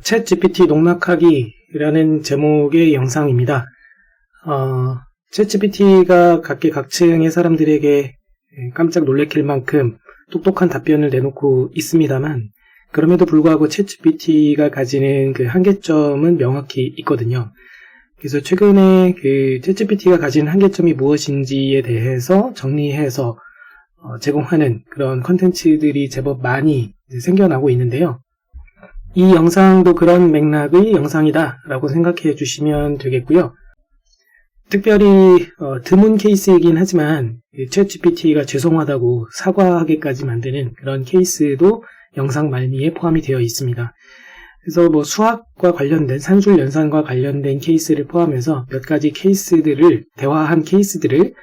챗 GPT 농락하기라는 제목의 영상입니다. 챗 GPT가 각계각층의 사람들에게 깜짝 놀래킬 만큼 똑똑한 답변을 내놓고 있습니다만, 그럼에도 불구하고 챗 GPT가 가지는 그 한계점은 명확히 있거든요. 그래서 최근에 그 챗 GPT가 가진 한계점이 무엇인지에 대해서 정리해서 제공하는 그런 컨텐츠들이 제법 많이 생겨나고 있는데요. 이 영상도 그런 맥락의 영상이다 라고 생각해 주시면 되겠고요. 특별히 드문 케이스이긴 하지만 챗 GPT가 죄송하다고 사과하게까지 만드는 그런 케이스도 영상 말미에 포함이 되어 있습니다. 그래서 수학과 관련된 산술 연산과 관련된 케이스를 포함해서 몇 가지 케이스들을 대화한 케이스들을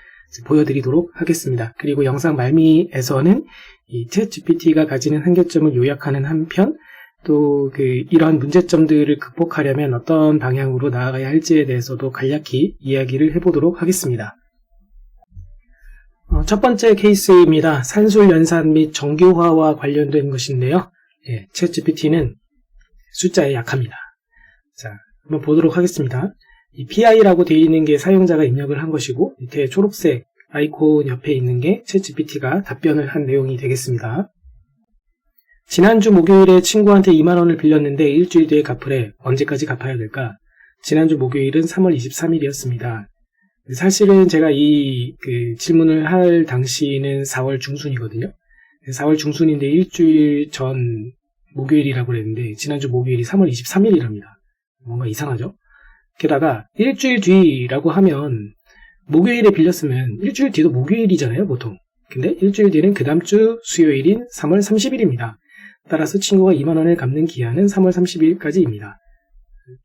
보여드리도록 하겠습니다. 그리고 영상 말미에서는 이 챗 GPT가 가지는 한계점을 요약하는 한편 또 이런 문제점들을 극복하려면 어떤 방향으로 나아가야 할지에 대해서도 간략히 이야기를 해보도록 하겠습니다. 첫 번째 케이스입니다. 산술 연산 및 정교화와 관련된 것인데요. 챗 GPT는 숫자에 약합니다. 자, 한번 보도록 하겠습니다. 이 PI라고 되어 있는 게 사용자가 입력을 한 것이고, 밑에 초록색 아이콘 옆에 있는 게 챗 GPT가 답변을 한 내용이 되겠습니다. 지난주 목요일에 친구한테 2만원을 빌렸는데 일주일 뒤에 갚으래. 언제까지 갚아야 될까? 지난주 목요일은 3월 23일이었습니다. 사실은 제가 이 질문을 할 당시는 4월 중순이거든요. 4월 중순인데 일주일 전 목요일이라고 그랬는데 지난주 목요일이 3월 23일이랍니다. 뭔가 이상하죠? 게다가 일주일 뒤라고 하면 목요일에 빌렸으면 일주일 뒤도 목요일이잖아요, 보통. 근데 일주일 뒤는 그 다음 주 수요일인 3월 30일입니다. 따라서 친구가 2만원을 갚는 기한은 3월 30일까지입니다.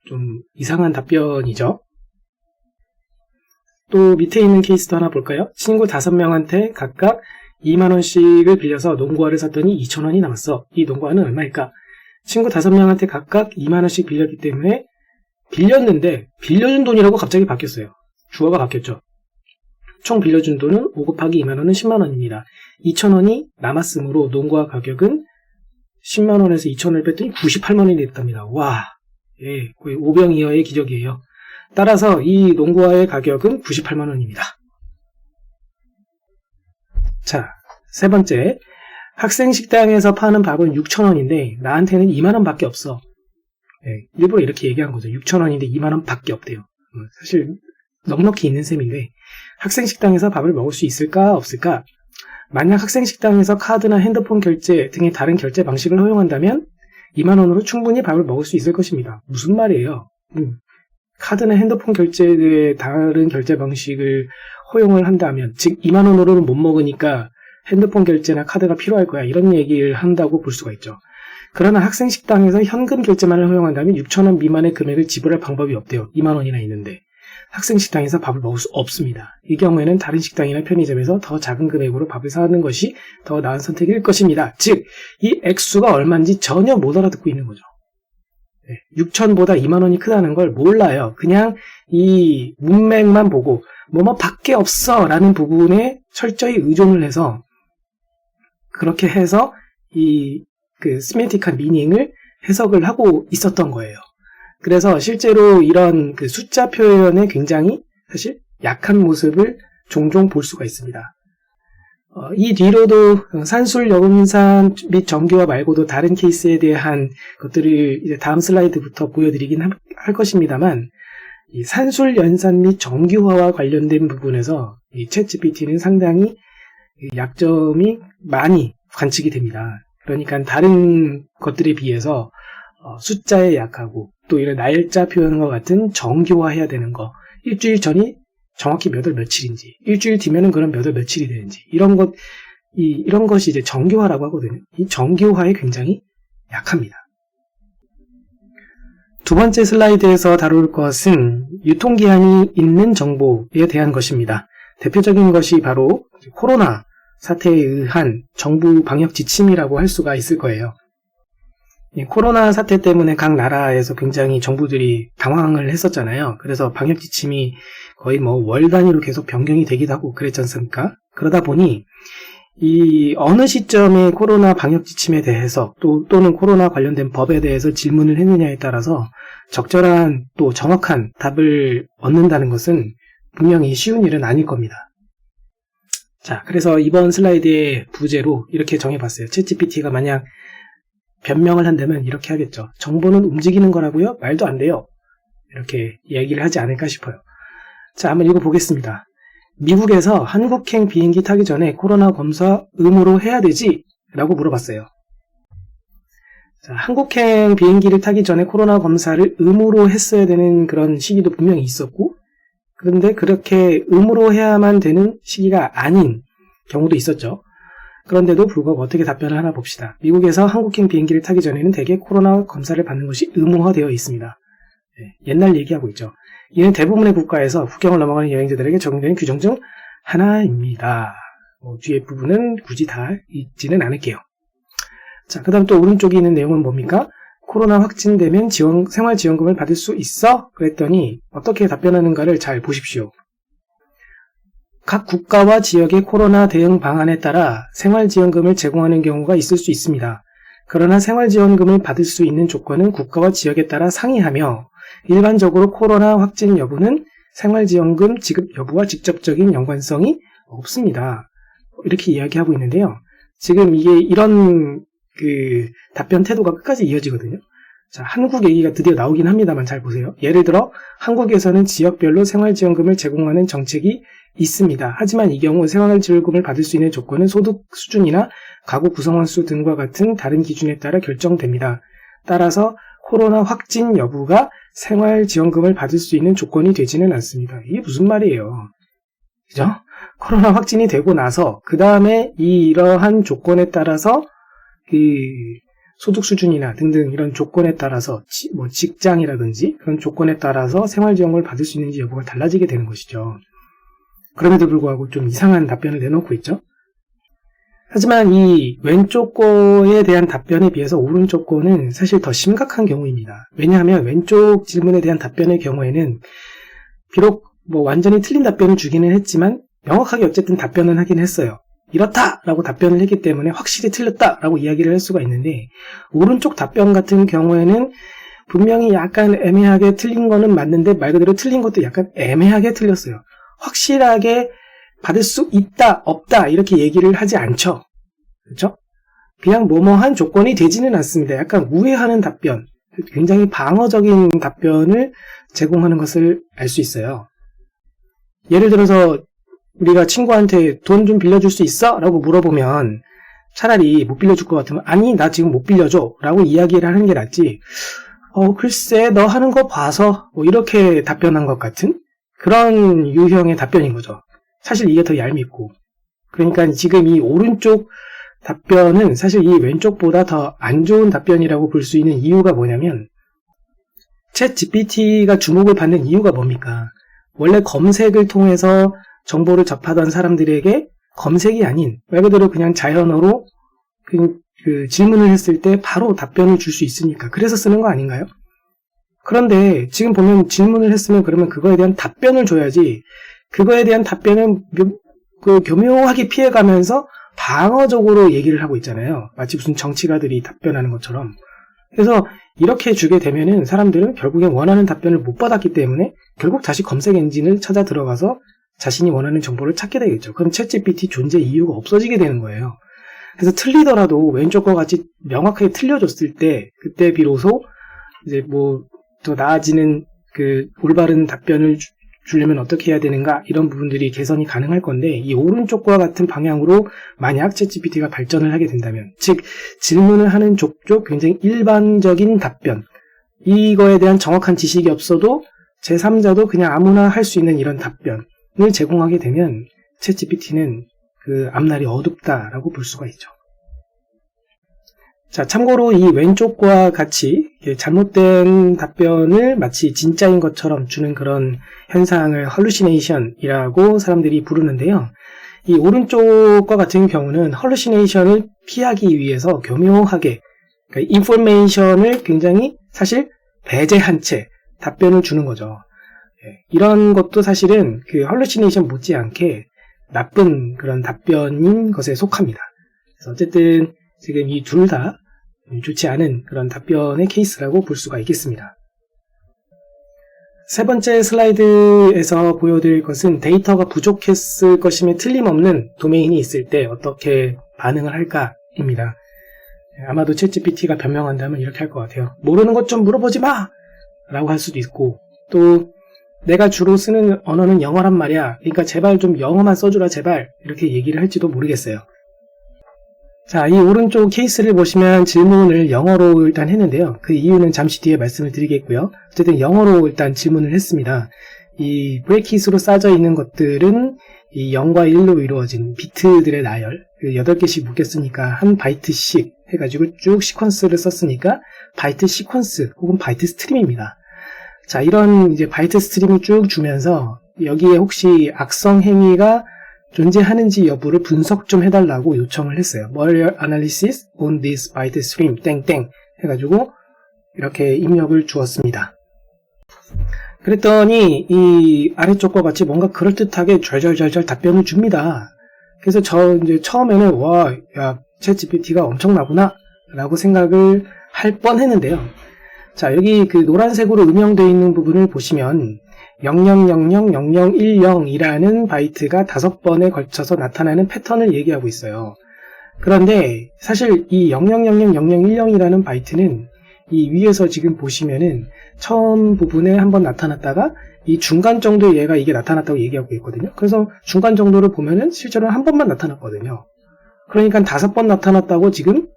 좀 이상한 답변이죠. 또 밑에 있는 케이스도 하나 볼까요? 친구 5명한테 각각 2만원씩을 빌려서 농구화를 샀더니 2천원이 남았어. 이 농구화는 얼마일까? 친구 5명한테 각각 2만원씩 빌렸기 때문에 빌렸는데 빌려준 돈이라고 갑자기 바뀌었어요. 주어가 바뀌었죠. 총 빌려준 돈은 5 곱하기 2만원은 10만원입니다. 2천원이 남았으므로 농구화 가격은 10만원에서 2천원을 뺐더니 98만원이 됐답니다. 와, 거의 오병이어의 기적이에요. 따라서 이 농구화의 가격은 98만원입니다. 자, 세 번째. 학생 식당에서 파는 밥은 6천원인데 나한테는 2만원 밖에 없어. 일부러 이렇게 얘기한 거죠. 6천원인데 2만원 밖에 없대요. 사실 넉넉히 있는 셈인데 학생 식당에서 밥을 먹을 수 있을까 없을까? 만약 학생 식당에서 카드나 핸드폰 결제 등의 다른 결제 방식을 허용한다면 2만원으로 충분히 밥을 먹을 수 있을 것입니다. 무슨 말이에요? 카드나 핸드폰 결제의 다른 결제 방식을 허용을 한다면, 즉 2만원으로는 못 먹으니까 핸드폰 결제나 카드가 필요할 거야, 이런 얘기를 한다고 볼 수가 있죠. 그러나 학생 식당에서 현금 결제만을 허용한다면 6천원 미만의 금액을 지불할 방법이 없대요. 2만원이나 있는데 학생 식당에서 밥을 먹을 수 없습니다. 이 경우에는 다른 식당이나 편의점에서 더 작은 금액으로 밥을 사는 것이 더 나은 선택일 것입니다. 즉, 이 액수가 얼마인지 전혀 못 알아듣고 있는 거죠. 6천보다 2만원이 크다는 걸 몰라요. 그냥 이 문맥만 보고 밖에 없어 라는 부분에 철저히 의존을 해서 그렇게 해서 이 시멘틱한 미닝을 해석을 하고 있었던 거예요. 그래서 실제로 이런 숫자 표현에 굉장히 사실 약한 모습을 종종 볼 수가 있습니다. 이 뒤로도 산술 연산 및 정교화 말고도 다른 케이스에 대한 것들을 이제 다음 슬라이드부터 보여드리긴 할 것입니다만, 이 산술 연산 및 정교화와 관련된 부분에서 이 챗 GPT는 상당히 약점이 많이 관측이 됩니다. 그러니까 다른 것들에 비해서 숫자에 약하고 또 이런 날짜 표현과 같은 정교화해야 되는 거, 일주일 전이 정확히 몇 월 며칠인지, 일주일 뒤면은 그럼 몇 월 며칠이 되는지, 이런 것이 이제 정교화라고 하거든요. 이 정교화에 굉장히 약합니다. 두 번째 슬라이드에서 다룰 것은 유통기한이 있는 정보에 대한 것입니다. 대표적인 것이 바로 코로나 사태에 의한 정부 방역 지침이라고 할 수가 있을 거예요. 코로나 사태 때문에 각 나라에서 굉장히 정부들이 당황을 했었잖아요. 그래서 방역 지침이 거의 월 단위로 계속 변경이 되기도 하고 그랬지 않습니까? 그러다 보니 이 어느 시점에 코로나 방역 지침에 대해서 또는 코로나 관련된 법에 대해서 질문을 했느냐에 따라서 적절한 또 정확한 답을 얻는다는 것은 분명히 쉬운 일은 아닐 겁니다. 자, 그래서 이번 슬라이드의 부제로 이렇게 정해봤어요. 챗GPT가 만약 변명을 한다면 이렇게 하겠죠. 정보는 움직이는 거라고요? 말도 안 돼요. 이렇게 얘기를 하지 않을까 싶어요. 자, 한번 읽어보겠습니다. 미국에서 한국행 비행기 타기 전에 코로나 검사 의무로 해야 되지? 라고 물어봤어요. 자, 한국행 비행기를 타기 전에 코로나 검사를 의무로 했어야 되는 그런 시기도 분명히 있었고, 그런데 그렇게 의무로 해야만 되는 시기가 아닌 경우도 있었죠. 그런데도 불구하고 어떻게 답변을 하나 봅시다. 미국에서 한국행 비행기를 타기 전에는 대개 코로나 검사를 받는 것이 의무화되어 있습니다. 옛날 얘기하고 있죠. 이는 대부분의 국가에서 국경을 넘어가는 여행자들에게 적용되는 규정 중 하나입니다. 뒤에 부분은 굳이 다 읽지는 않을게요. 자, 그 다음 또 오른쪽에 있는 내용은 뭡니까? 코로나 확진되면 생활지원금을 받을 수 있어? 그랬더니 어떻게 답변하는가를 잘 보십시오. 각 국가와 지역의 코로나 대응 방안에 따라 생활지원금을 제공하는 경우가 있을 수 있습니다. 그러나 생활지원금을 받을 수 있는 조건은 국가와 지역에 따라 상이하며 일반적으로 코로나 확진 여부는 생활지원금 지급 여부와 직접적인 연관성이 없습니다. 이렇게 이야기하고 있는데요. 지금 이게 이런 답변 태도가 끝까지 이어지거든요. 자, 한국 얘기가 드디어 나오긴 합니다만 잘 보세요. 예를 들어 한국에서는 지역별로 생활지원금을 제공하는 정책이 있습니다. 하지만 이 경우 생활지원금을 받을 수 있는 조건은 소득 수준이나 가구 구성원 수 등과 같은 다른 기준에 따라 결정됩니다. 따라서 코로나 확진 여부가 생활지원금을 받을 수 있는 조건이 되지는 않습니다. 이게 무슨 말이에요? 그죠? 코로나 확진이 되고 나서 그 다음에 이러한 조건에 따라서 소득 수준이나 등등 이런 조건에 따라서 직장이라든지 그런 조건에 따라서 생활지원금을 받을 수 있는지 여부가 달라지게 되는 것이죠. 그럼에도 불구하고 좀 이상한 답변을 내놓고 있죠. 하지만 이 왼쪽 거에 대한 답변에 비해서 오른쪽 거는 사실 더 심각한 경우입니다. 왜냐하면 왼쪽 질문에 대한 답변의 경우에는 비록 완전히 틀린 답변을 주기는 했지만 명확하게 어쨌든 답변은 하긴 했어요. 이렇다라고 답변을 했기 때문에 확실히 틀렸다라고 이야기를 할 수가 있는데, 오른쪽 답변 같은 경우에는 분명히 약간 애매하게 틀린 거는 맞는데 말 그대로 틀린 것도 약간 애매하게 틀렸어요. 확실하게 받을 수 있다 없다 이렇게 얘기를 하지 않죠. 그렇죠? 그냥 뭐뭐한 조건이 되지는 않습니다. 약간 우회하는 답변, 굉장히 방어적인 답변을 제공하는 것을 알 수 있어요. 예를 들어서 우리가 친구한테 돈 좀 빌려줄 수 있어? 라고 물어보면 차라리 못 빌려줄 것 같으면 아니 나 지금 못 빌려줘 라고 이야기를 하는 게 낫지, 글쎄 너 하는 거 봐서 이렇게 답변한 것 같은 그런 유형의 답변인 거죠. 사실 이게 더 얄밉고, 그러니까 지금 이 오른쪽 답변은 사실 이 왼쪽보다 더 안 좋은 답변이라고 볼 수 있는 이유가 뭐냐면, 챗 GPT가 주목을 받는 이유가 뭡니까? 원래 검색을 통해서 정보를 접하던 사람들에게 검색이 아닌 말 그대로 그냥 자연어로 질문을 했을 때 바로 답변을 줄 수 있으니까 그래서 쓰는 거 아닌가요? 그런데 지금 보면 질문을 했으면 그러면 그거에 대한 답변을 줘야지, 그거에 대한 답변은 교묘하게 피해가면서 방어적으로 얘기를 하고 있잖아요. 마치 무슨 정치가들이 답변하는 것처럼. 그래서 이렇게 주게 되면은 사람들은 결국엔 원하는 답변을 못 받았기 때문에 결국 다시 검색 엔진을 찾아 들어가서 자신이 원하는 정보를 찾게 되겠죠. 그럼 챗GPT 존재 이유가 없어지게 되는 거예요. 그래서 틀리더라도 왼쪽과 같이 명확하게 틀려줬을 때, 그때 비로소 이제 더 나아지는 올바른 답변을 주려면 어떻게 해야 되는가, 이런 부분들이 개선이 가능할 건데, 이 오른쪽과 같은 방향으로 만약 챗GPT가 발전을 하게 된다면, 즉 질문을 하는 족족 굉장히 일반적인 답변, 이거에 대한 정확한 지식이 없어도 제3자도 그냥 아무나 할 수 있는 이런 답변을 제공하게 되면 챗GPT는 앞날이 어둡다라고 볼 수가 있죠. 자, 참고로 이 왼쪽과 같이 잘못된 답변을 마치 진짜인 것처럼 주는 그런 현상을 hallucination이라고 사람들이 부르는데요. 이 오른쪽과 같은 경우는 hallucination을 피하기 위해서 교묘하게 information을 굉장히 사실 배제한 채 답변을 주는 거죠. 이런 것도 사실은 hallucination 못지않게 나쁜 그런 답변인 것에 속합니다. 그래서 어쨌든 지금 이 둘 다 좋지 않은 그런 답변의 케이스라고 볼 수가 있겠습니다. 세 번째 슬라이드에서 보여드릴 것은 데이터가 부족했을 것임에 틀림없는 도메인이 있을 때 어떻게 반응을 할까입니다. 아마도 챗GPT가 변명한다면 이렇게 할 것 같아요. 모르는 것 좀 물어보지 마! 라고 할 수도 있고, 또 내가 주로 쓰는 언어는 영어란 말이야. 그러니까 제발 좀 영어만 써주라 제발. 이렇게 얘기를 할지도 모르겠어요. 자, 이 오른쪽 케이스를 보시면 질문을 영어로 일단 했는데요. 그 이유는 잠시 뒤에 말씀을 드리겠고요. 어쨌든 영어로 일단 질문을 했습니다. 이 브레이킷으로 쌓여져 있는 것들은 이 0과 1로 이루어진 비트들의 나열, 8개씩 묶였으니까 한 바이트씩 해가지고 쭉 시퀀스를 썼으니까 바이트 시퀀스 혹은 바이트 스트림입니다. 자, 이런 이제 바이트 스트림을 쭉 주면서 여기에 혹시 악성 행위가 존재하는지 여부를 분석 좀 해달라고 요청을 했어요. Malware analysis on this byte stream 땡땡 해가지고 이렇게 입력을 주었습니다. 그랬더니 이 아래쪽과 같이 뭔가 그럴듯하게 절절절절 답변을 줍니다. 그래서 저 이제 처음에는 와, 야, 챗GPT가 엄청나구나 라고 생각을 할 뻔했는데요. 자, 여기 그 노란색으로 음영되어 있는 부분을 보시면 00000010이라는 바이트가 5번에 걸쳐서 나타나는 패턴을 얘기하고 있어요. 그런데 사실 이 00000010이라는 바이트는 이 위에서 지금 보시면은 처음 부분에 한번 나타났다가 이 중간 정도에 얘가 이게 나타났다고 얘기하고 있거든요. 그래서 중간 정도를 보면은 실제로 한 번만 나타났거든요. 그러니까 5번 나타났다고 지금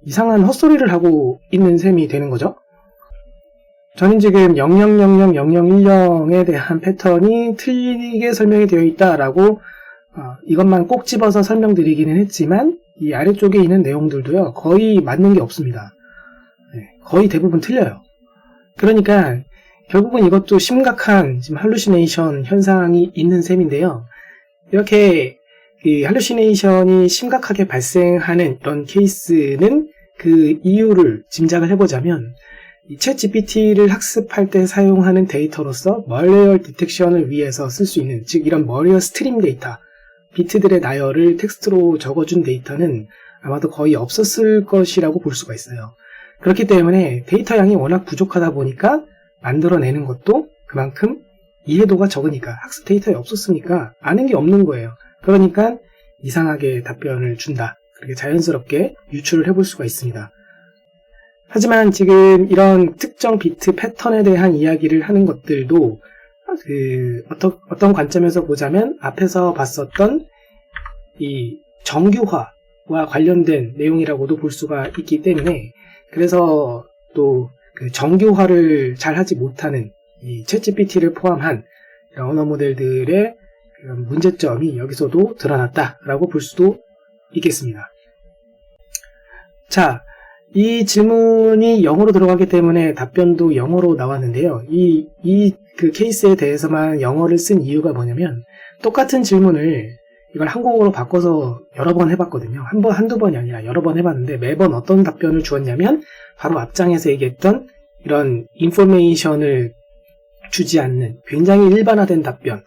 이상한 헛소리를 하고 있는 셈이 되는 거죠. 저는 지금 00000010에 대한 패턴이 틀리게 설명이 되어 있다라고 이것만 꼭 집어서 설명드리기는 했지만 이 아래쪽에 있는 내용들도요 거의 맞는 게 없습니다. 거의 대부분 틀려요. 그러니까 결국은 이것도 심각한 지금 할루시네이션 현상이 있는 셈인데요. 이렇게 이 할루시네이션이 심각하게 발생하는 이런 케이스는 그 이유를 짐작을 해보자면 이 챗GPT를 학습할 때 사용하는 데이터로서 멀웨어 디텍션을 위해서 쓸 수 있는, 즉 이런 멀웨어 스트림 데이터, 비트들의 나열을 텍스트로 적어준 데이터는 아마도 거의 없었을 것이라고 볼 수가 있어요. 그렇기 때문에 데이터 양이 워낙 부족하다 보니까 만들어내는 것도 그만큼 이해도가 적으니까, 학습 데이터에 없었으니까 아는 게 없는 거예요. 그러니까 이상하게 답변을 준다. 그렇게 자연스럽게 유추를 해볼 수가 있습니다. 하지만 지금 이런 특정 비트 패턴에 대한 이야기를 하는 것들도 어떤 관점에서 보자면 앞에서 봤었던 이 정규화와 관련된 내용이라고도 볼 수가 있기 때문에, 그래서 또 그 정규화를 잘 하지 못하는 이 챗GPT를 포함한 언어 모델들의 그런 문제점이 여기서도 드러났다라고 볼 수도 있겠습니다. 자, 이 질문이 영어로 들어가기 때문에 답변도 영어로 나왔는데요. 그 케이스에 대해서만 영어를 쓴 이유가 뭐냐면, 똑같은 질문을 이걸 한국어로 바꿔서 여러 번 해봤거든요. 한두 번이 아니라 여러 번 해봤는데 매번 어떤 답변을 주었냐면, 바로 앞장에서 얘기했던 이런 인포메이션을 주지 않는 굉장히 일반화된 답변.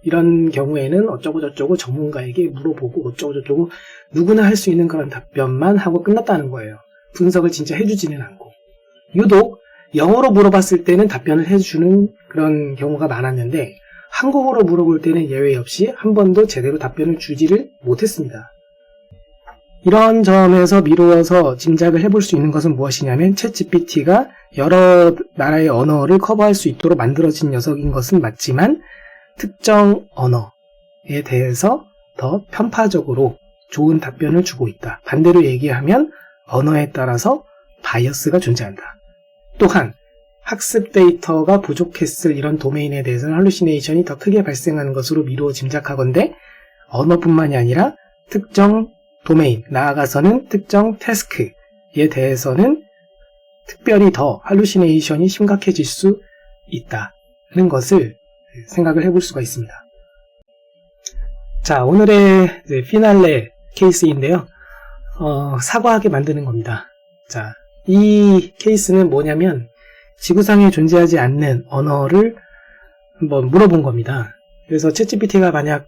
이런 경우에는 어쩌고저쩌고 전문가에게 물어보고 어쩌고저쩌고 누구나 할 수 있는 그런 답변만 하고 끝났다는 거예요. 분석을 진짜 해주지는 않고. 유독 영어로 물어봤을 때는 답변을 해주는 그런 경우가 많았는데, 한국어로 물어볼 때는 예외 없이 한 번도 제대로 답변을 주지를 못했습니다. 이런 점에서 미루어서 짐작을 해볼 수 있는 것은 무엇이냐면, 챗GPT가 여러 나라의 언어를 커버할 수 있도록 만들어진 녀석인 것은 맞지만 특정 언어에 대해서 더 편파적으로 좋은 답변을 주고 있다. 반대로 얘기하면 언어에 따라서 바이어스가 존재한다. 또한 학습 데이터가 부족했을 이런 도메인에 대해서는 할루시네이션이 더 크게 발생하는 것으로 미루어 짐작하건대 언어뿐만이 아니라 특정 도메인, 나아가서는 특정 태스크에 대해서는 특별히 더 할루시네이션이 심각해질 수 있다는 것을 생각을 해볼 수가 있습니다. 자, 오늘의 피날레 케이스인데요. 사과하게 만드는 겁니다. 자, 이 케이스는 뭐냐면 지구상에 존재하지 않는 언어를 한번 물어본 겁니다. 그래서 챗GPT가 만약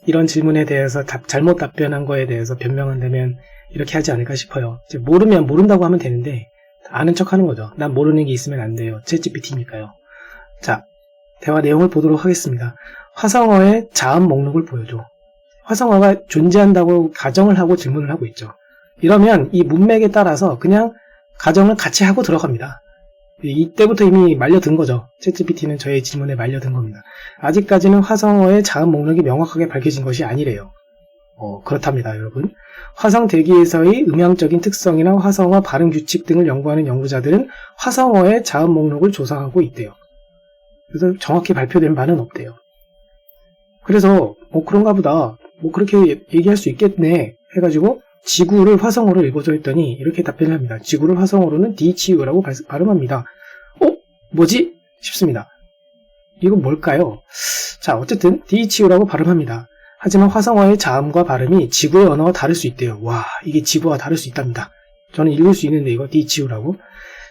이런 질문에 대해서 잘못 답변한 거에 대해서 변명한다면 이렇게 하지 않을까 싶어요. 이제 모르면 모른다고 하면 되는데 아는 척 하는 거죠. 난 모르는 게 있으면 안 돼요. 챗GPT니까요. 자, 대화 내용을 보도록 하겠습니다. 화성어의 자음 목록을 보여줘. 화성어가 존재한다고 가정을 하고 질문을 하고 있죠. 이러면 이 문맥에 따라서 그냥 가정을 같이 하고 들어갑니다. 이때부터 이미 말려든 거죠. 챗GPT는 저의 질문에 말려든 겁니다. 아직까지는 화성어의 자음 목록이 명확하게 밝혀진 것이 아니래요. 그렇답니다, 여러분. 화성 대기에서의 음향적인 특성이나 화성어 발음 규칙 등을 연구하는 연구자들은 화성어의 자음 목록을 조사하고 있대요. 그래서 정확히 발표된 바는 없대요. 그래서 그런가 보다, 그렇게 얘기할 수 있겠네 해가지고 지구를 화성어로 읽어줘 했더니 이렇게 답변을 합니다. 지구를 화성어로는 DHU라고 발음합니다. 뭐지? 싶습니다. 이건 뭘까요? 자, 어쨌든 DHU라고 발음합니다. 하지만 화성어의 자음과 발음이 지구의 언어와 다를 수 있대요. 와, 이게 지구와 다를 수 있답니다. 저는 읽을 수 있는데 이거 DHU라고.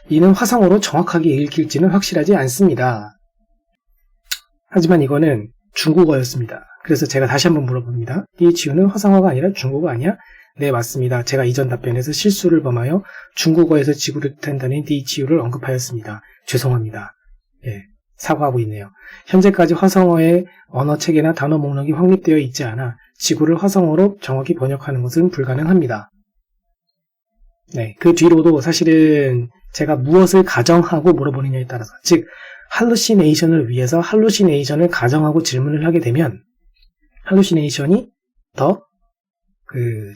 이는 화성어로 정확하게 읽힐지는 확실하지 않습니다. 하지만 이거는 중국어였습니다. 그래서 제가 다시 한번 물어봅니다. DHU는 화성어가 아니라 중국어 아니야? 네, 맞습니다. 제가 이전 답변에서 실수를 범하여 중국어에서 지구를 뜻한다는 DHU를 언급하였습니다. 죄송합니다. 예, 사과하고 있네요. 현재까지 화성어의 언어체계나 단어 목록이 확립되어 있지 않아 지구를 화성어로 정확히 번역하는 것은 불가능합니다. 네, 그 뒤로도 사실은 제가 무엇을 가정하고 물어보느냐에 따라서, 즉 할루시네이션을 위해서 할루시네이션을 가정하고 질문을 하게 되면 할루시네이션이 더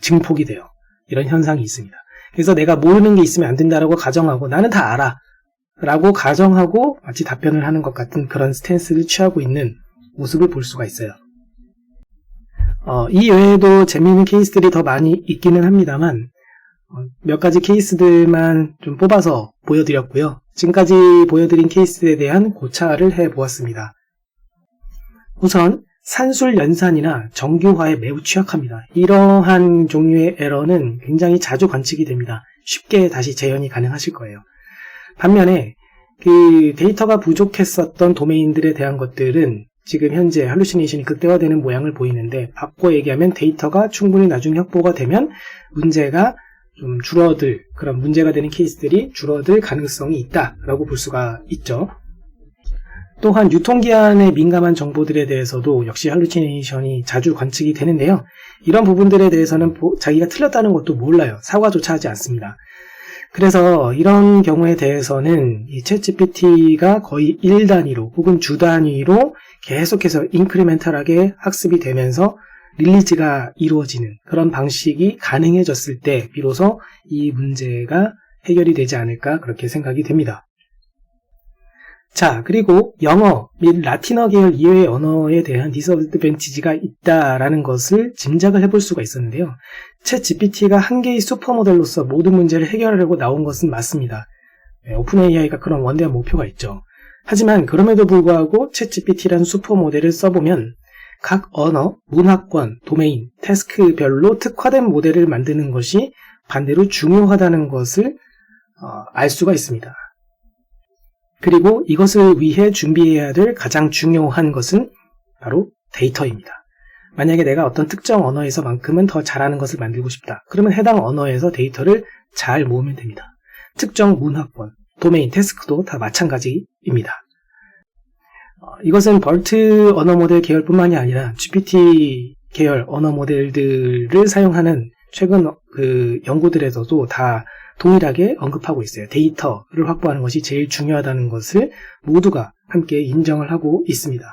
증폭이 돼요. 이런 현상이 있습니다. 그래서 내가 모르는 게 있으면 안 된다라고 가정하고 나는 다 알아 라고 가정하고 마치 답변을 하는 것 같은 그런 스탠스를 취하고 있는 모습을 볼 수가 있어요. 이 외에도 재미있는 케이스들이 더 많이 있기는 합니다만 몇 가지 케이스들만 좀 뽑아서 보여드렸고요. 지금까지 보여드린 케이스에 대한 고찰을 해보았습니다. 우선 산술 연산이나 정교화에 매우 취약합니다. 이러한 종류의 에러는 굉장히 자주 관측이 됩니다. 쉽게 다시 재현이 가능하실 거예요. 반면에 그 데이터가 부족했었던 도메인들에 대한 것들은 지금 현재 할루시네이션이 극대화되는 모양을 보이는데, 바꿔 얘기하면 데이터가 충분히 나중에 확보가 되면 문제가 좀 줄어들, 그런 문제가 되는 케이스들이 줄어들 가능성이 있다라고 볼 수가 있죠. 또한 유통기한에 민감한 정보들에 대해서도 역시 할루시네이션이 자주 관측이 되는데요. 이런 부분들에 대해서는 자기가 틀렸다는 것도 몰라요. 사과조차 하지 않습니다. 그래서 이런 경우에 대해서는 이 챗GPT가 거의 1단위로 혹은 주 단위로 계속해서 인크리멘탈하게 학습이 되면서 릴리즈가 이루어지는 그런 방식이 가능해졌을 때 비로소 이 문제가 해결이 되지 않을까 그렇게 생각이 됩니다. 자, 그리고 영어 및 라틴어 계열 이외의 언어에 대한 디스어드밴티지가 있다라는 것을 짐작을 해볼 수가 있었는데요. 챗 GPT가 한 개의 슈퍼모델로서 모든 문제를 해결하려고 나온 것은 맞습니다. 오픈 AI가 그런 원대한 목표가 있죠. 하지만 그럼에도 불구하고 챗 GPT라는 슈퍼모델을 써보면 각 언어, 문화권, 도메인, 태스크별로 특화된 모델을 만드는 것이 반대로 중요하다는 것을 알 수가 있습니다. 그리고 이것을 위해 준비해야 될 가장 중요한 것은 바로 데이터입니다. 만약에 내가 어떤 특정 언어에서만큼은 더 잘하는 것을 만들고 싶다. 그러면 해당 언어에서 데이터를 잘 모으면 됩니다. 특정 문화권, 도메인, 태스크도 다 마찬가지입니다. 이것은 벌트 언어 모델 계열뿐만이 아니라 GPT 계열 언어 모델들을 사용하는 최근 연구들에서도 다 동일하게 언급하고 있어요. 데이터를 확보하는 것이 제일 중요하다는 것을 모두가 함께 인정을 하고 있습니다.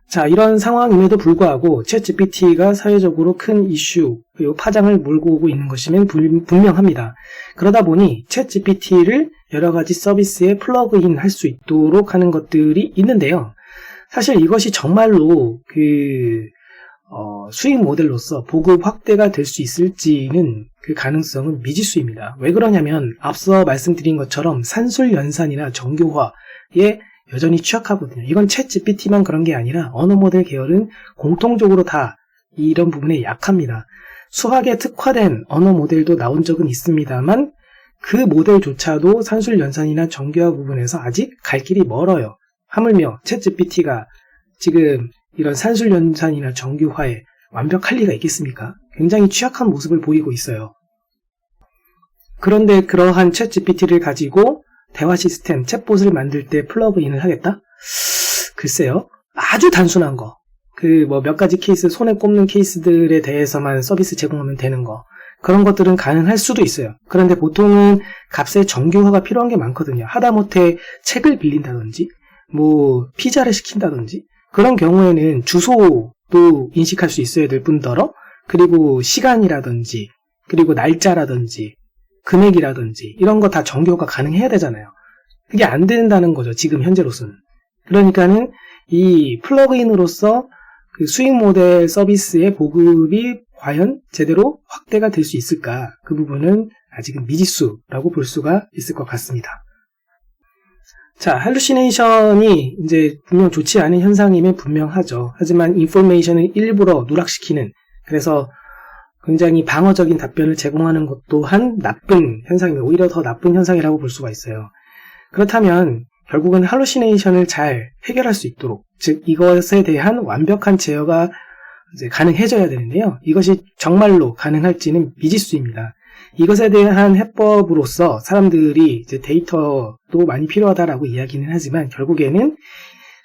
자, 이런 상황임에도 불구하고 챗GPT가 사회적으로 큰 이슈 그리고 파장을 몰고 오고 있는 것이면 분명합니다. 그러다 보니 챗GPT를 여러 가지 서비스에 플러그인 할 수 있도록 하는 것들이 있는데요. 사실 이것이 정말로 수익 모델로서 보급 확대가 될 수 있을지는 그 가능성은 미지수입니다. 왜 그러냐면 앞서 말씀드린 것처럼 산술 연산이나 정교화에 여전히 취약하거든요. 이건 챗 GPT만 그런 게 아니라 언어 모델 계열은 공통적으로 다 이런 부분에 약합니다. 수학에 특화된 언어 모델도 나온 적은 있습니다만 그 모델조차도 산술 연산이나 정교화 부분에서 아직 갈 길이 멀어요. 하물며 챗 GPT가 지금 이런 산술연산이나 정교화에 완벽할 리가 있겠습니까? 굉장히 취약한 모습을 보이고 있어요. 그런데 그러한 챗GPT를 가지고 대화 시스템, 챗봇을 만들 때 플러그인을 하겠다? 글쎄요. 아주 단순한 거. 몇 가지 케이스, 손에 꼽는 케이스들에 대해서만 서비스 제공하면 되는 거. 그런 것들은 가능할 수도 있어요. 그런데 보통은 값의 정교화가 필요한 게 많거든요. 하다못해 책을 빌린다든지, 피자를 시킨다든지, 그런 경우에는 주소도 인식할 수 있어야 될 뿐더러, 그리고 시간이라든지, 그리고 날짜라든지, 금액이라든지, 이런 거 다 정교화가 가능해야 되잖아요. 그게 안 된다는 거죠, 지금 현재로서는. 그러니까는 이 플러그인으로서 그 수익 모델 서비스의 보급이 과연 제대로 확대가 될 수 있을까? 그 부분은 아직은 미지수라고 볼 수가 있을 것 같습니다. 자, 할루시네이션이 이제 분명 좋지 않은 현상임은 분명하죠. 하지만 인포메이션을 일부러 누락시키는, 그래서 굉장히 방어적인 답변을 제공하는 것 또한 나쁜 현상입니다. 오히려 더 나쁜 현상이라고 볼 수가 있어요. 그렇다면 결국은 할루시네이션을 잘 해결할 수 있도록, 즉 이것에 대한 완벽한 제어가 이제 가능해져야 되는데요. 이것이 정말로 가능할지는 미지수입니다. 이것에 대한 해법으로서 사람들이 이제 데이터도 많이 필요하다라고 이야기는 하지만 결국에는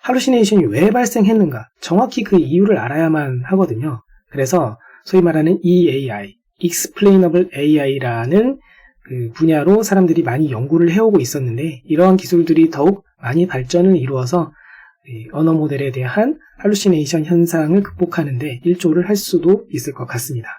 할루시네이션이 왜 발생했는가 정확히 그 이유를 알아야만 하거든요. 그래서 소위 말하는 EAI, Explainable AI라는 그 분야로 사람들이 많이 연구를 해오고 있었는데 이러한 기술들이 더욱 많이 발전을 이루어서 언어 모델에 대한 할루시네이션 현상을 극복하는 데 일조를 할 수도 있을 것 같습니다.